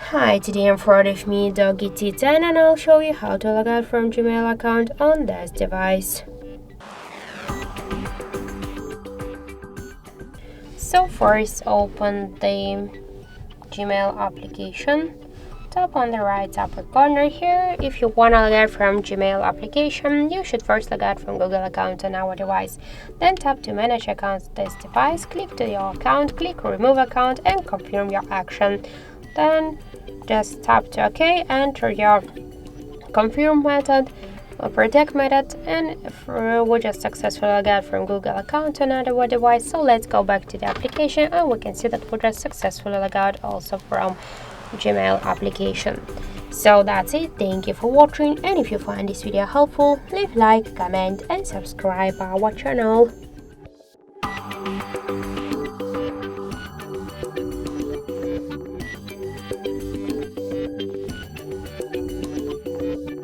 Hi, today in front of me DOOGEE T10 and I'll show you how to log out from Gmail account on this device. So first open the Gmail application. Tap on the right upper corner here. If you want to log out from Gmail application, you should first log out from Google account on our device. Then tap to manage accounts on this device, click to your account, click remove account and confirm your action. Then just tap to OK, enter your confirm method or protect method, and we just successfully log out from Google account on our device. So let's go back to the application and we can see that we just successfully log out also from Gmail application. So that's it. Thank you for watching, and if you find this video helpful, leave like, comment and subscribe our channel.